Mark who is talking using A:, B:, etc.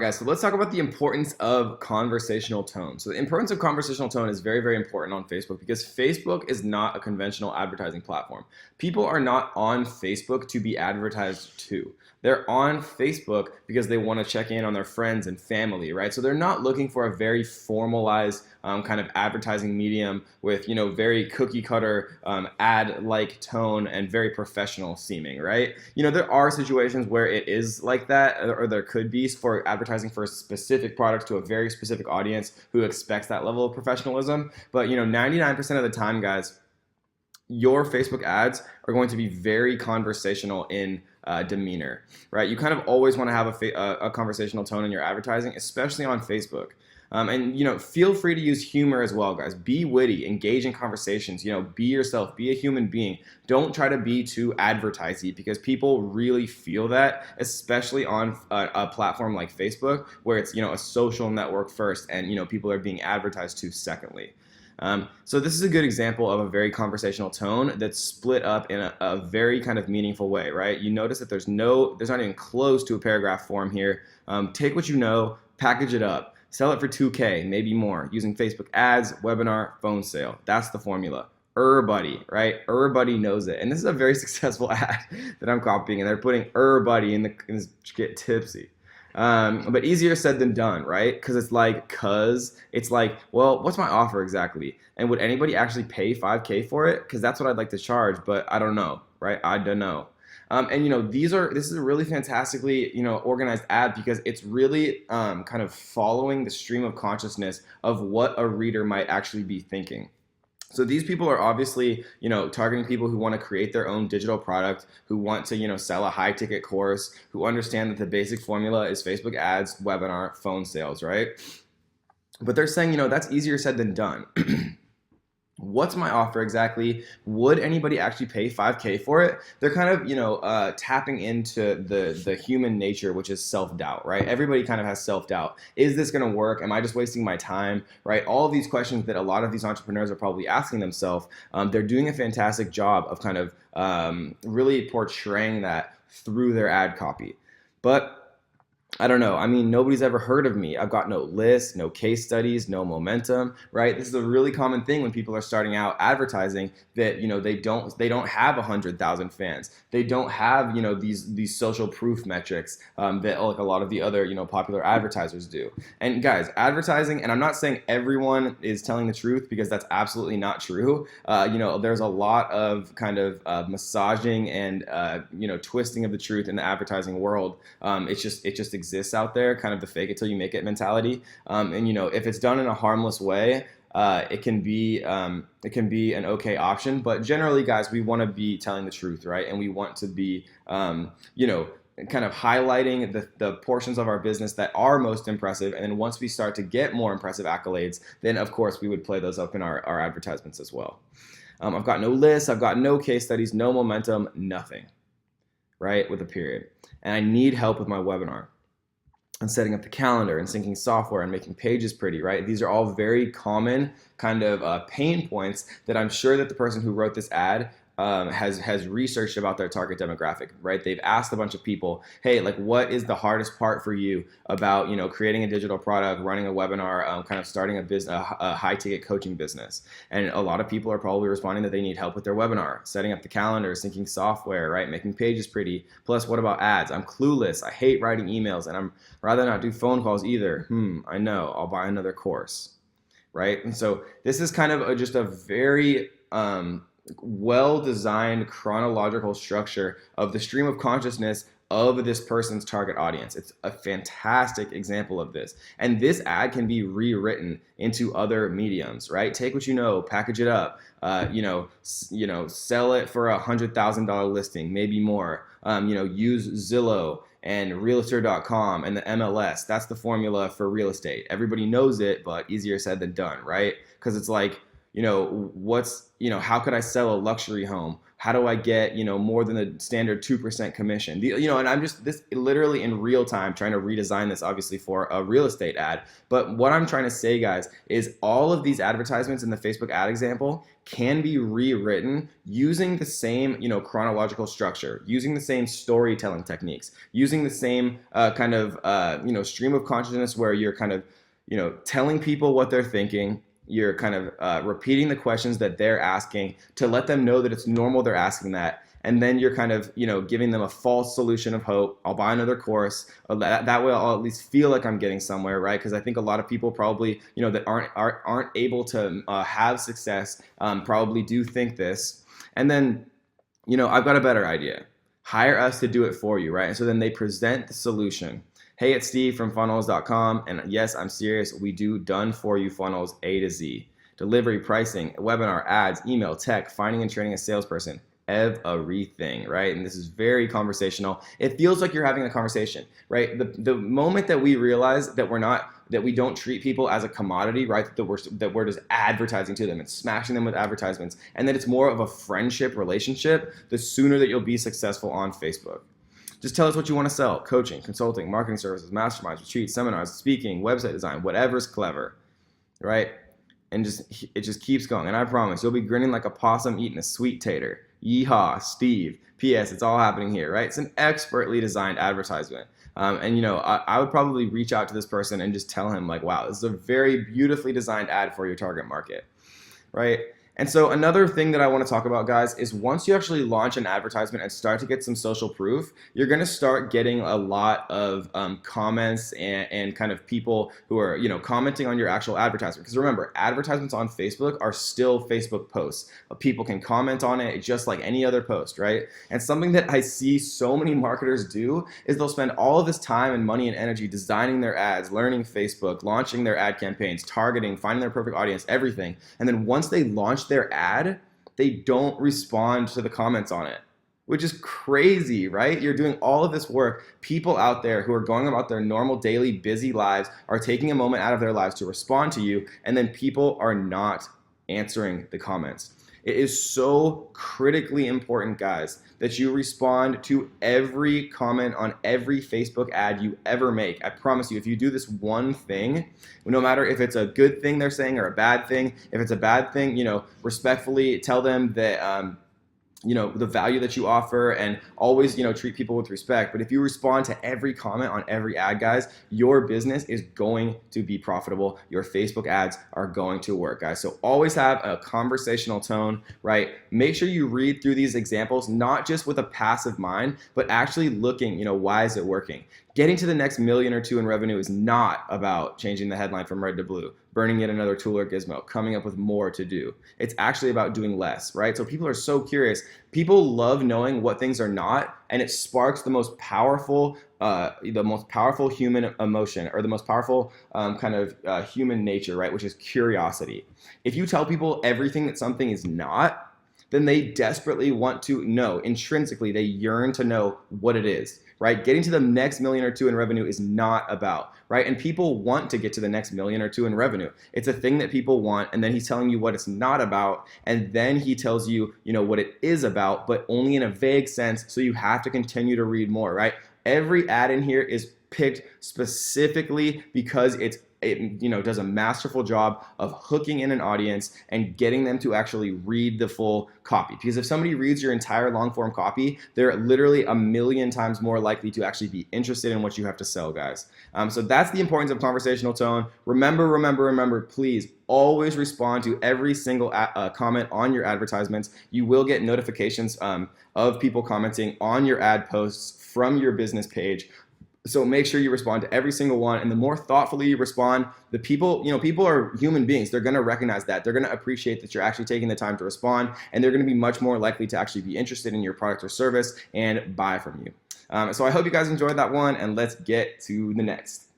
A: guys, so let's talk about the importance of conversational tone. So the importance of conversational tone is very, very important on Facebook because Facebook is not a conventional advertising platform. People are not on Facebook to be advertised to. They're on Facebook because they want to check in on their friends and family, right? So they're not looking for a very formalized kind of advertising medium with, very cookie cutter ad-like tone and very professional seeming, right? There are situations where it is like that, or there could be for advertising for specific products to a very specific audience who expects that level of professionalism. But 99% of the time, guys, your Facebook ads are going to be very conversational in demeanor, right? You kind of always want to have a conversational tone in your advertising, especially on Facebook. And feel free to use humor as well, guys. Be witty, engage in conversations. Be yourself, be a human being. Don't try to be too advertisey because people really feel that, especially on a platform like Facebook, where it's a social network first, and people are being advertised to secondly. So this is a good example of a very conversational tone that's split up in a very kind of meaningful way, right? You notice that there's not even close to a paragraph form here. Take what you know, package it up, sell it for 2K, maybe more, using Facebook ads, webinar, phone sale. That's the formula. Everybody, right? Everybody knows it. And this is a very successful ad that I'm copying, and they're putting everybody in this get tipsy. But easier said than done, right? Because it's like, well, what's my offer exactly? And would anybody actually pay 5K for it? Because that's what I'd like to charge, but I don't know, right? I don't know. And this is a really fantastically organized ad because it's really kind of following the stream of consciousness of what a reader might actually be thinking. So these people are obviously, targeting people who want to create their own digital product, who want to, sell a high ticket course, who understand that the basic formula is Facebook ads, webinar, phone sales, right? But they're saying, that's easier said than done. What's my offer exactly? Would anybody actually pay 5K for it? They're kind of, tapping into the human nature, which is self-doubt, right? Everybody kind of has self-doubt. Is this going to work? Am I just wasting my time, right? All of these questions that a lot of these entrepreneurs are probably asking themselves, they're doing a fantastic job of kind of really portraying that through their ad copy. But I don't know. I mean, nobody's ever heard of me. I've got no list, no case studies, no momentum, right? This is a really common thing when people are starting out advertising that, they don't have 100,000 fans. They don't have, these social proof metrics that like a lot of the other, popular advertisers do. And guys, advertising, and I'm not saying everyone is telling the truth because that's absolutely not true. There's a lot of kind of massaging and, twisting of the truth in the advertising world. It just exists out there, kind of the fake it till you make it mentality. And if it's done in a harmless way, it can be an okay option. But generally, guys, we want to be telling the truth, right? And we want to be, kind of highlighting the portions of our business that are most impressive. And then once we start to get more impressive accolades, then of course we would play those up in our advertisements as well. I've got no lists, I've got no case studies, no momentum, nothing, right? With a period. And I need help with my webinar and setting up the calendar and syncing software and making pages pretty, right? These are all very common kind of pain points that I'm sure that the person who wrote this ad has researched about their target demographic, right? They've asked a bunch of people, hey, like, what is the hardest part for you about, creating a digital product, running a webinar, kind of starting a business, a high ticket coaching business? And a lot of people are probably responding that they need help with their webinar, setting up the calendar, syncing software, right? Making pages pretty. Plus, what about ads? I'm clueless. I hate writing emails, and I'm rather not do phone calls either. I know. I'll buy another course, right? And so this is kind of just a very well-designed chronological structure of the stream of consciousness of this person's target audience. It's a fantastic example of this. And this ad can be rewritten into other mediums, right? Take what you know, package it up, sell it for $100,000 listing, maybe more. Use Zillow and Realtor.com and the MLS. That's the formula for real estate. Everybody knows it, but easier said than done, right? Because it's like, how could I sell a luxury home? How do I get, more than the standard 2% commission? And I'm just this literally in real time trying to redesign this, obviously, for a real estate ad. But what I'm trying to say, guys, is all of these advertisements in the Facebook ad example can be rewritten using the same, chronological structure, using the same storytelling techniques, using the same kind of, stream of consciousness where you're kind of, telling people what they're thinking. You're kind of repeating the questions that they're asking to let them know that it's normal they're asking that. And then you're kind of, giving them a false solution of hope. I'll buy another course. That way I'll at least feel like I'm getting somewhere, right? Because I think a lot of people probably, that aren't able to have success probably do think this. And then, I've got a better idea. Hire us to do it for you, right? And so then they present the solution. Hey, it's Steve from funnels.com, and yes, I'm serious. We do done for you funnels A to Z. Delivery, pricing, webinar, ads, email, tech, finding and training a salesperson, everything, right? And this is very conversational. It feels like you're having a conversation, right? The moment that we realize that we don't treat people as a commodity, right? That we're just advertising to them and smashing them with advertisements, and that it's more of a friendship relationship, the sooner that you'll be successful on Facebook. Just tell us what you want to sell: coaching, consulting, marketing services, masterminds, retreats, seminars, speaking, website design, whatever's clever, right? And it just keeps going. And I promise you'll be grinning like a possum eating a sweet tater. Yeehaw, Steve. P.S. It's all happening here, right? It's an expertly designed advertisement. And I would probably reach out to this person and just tell him, like, wow, this is a very beautifully designed ad for your target market, right? And so another thing that I want to talk about, guys, is once you actually launch an advertisement and start to get some social proof, you're going to start getting a lot of comments and kind of people who are, commenting on your actual advertisement. Because remember, advertisements on Facebook are still Facebook posts. People can comment on it just like any other post, right? And something that I see so many marketers do is they'll spend all of this time and money and energy designing their ads, learning Facebook, launching their ad campaigns, targeting, finding their perfect audience, everything. And then once they launch their ad, they don't respond to the comments on it, which is crazy, right? You're doing all of this work. People out there who are going about their normal daily busy lives are taking a moment out of their lives to respond to you, and then people are not answering the comments. It is so critically important, guys, that you respond to every comment on every Facebook ad you ever make. I promise you, if you do this one thing, no matter if it's a good thing they're saying or a bad thing, if it's a bad thing, respectfully tell them that, the value that you offer, and always, treat people with respect. But if you respond to every comment on every ad, guys, your business is going to be profitable. Your Facebook ads are going to work, guys. So always have a conversational tone, right? Make sure you read through these examples, not just with a passive mind, but actually looking, why is it working? Getting to the next million or two in revenue is not about changing the headline from red to blue, burning yet another tool or gizmo, coming up with more to do. It's actually about doing less, right? So people are so curious. People love knowing what things are not, and it sparks the most powerful human emotion, or the most powerful human nature, right? Which is curiosity. If you tell people everything that something is not, then they desperately want to know. Intrinsically, they yearn to know what it is, right? Getting to the next million or two in revenue is not about, right? And people want to get to the next million or two in revenue. It's a thing that people want, and then he's telling you what it's not about, and then he tells you, what it is about, but only in a vague sense, so you have to continue to read more, right? Every ad in here is picked specifically because it does a masterful job of hooking in an audience and getting them to actually read the full copy. Because if somebody reads your entire long form copy, they're literally a million times more likely to actually be interested in what you have to sell, guys. So that's the importance of conversational tone. Remember, please always respond to every single comment on your advertisements. You will get notifications of people commenting on your ad posts from your business page. So make sure you respond to every single one, and the more thoughtfully you respond, the people are human beings. They're going to recognize that. They're going to appreciate that you're actually taking the time to respond, and they're going to be much more likely to actually be interested in your product or service and buy from you. So I hope you guys enjoyed that one, and let's get to the next.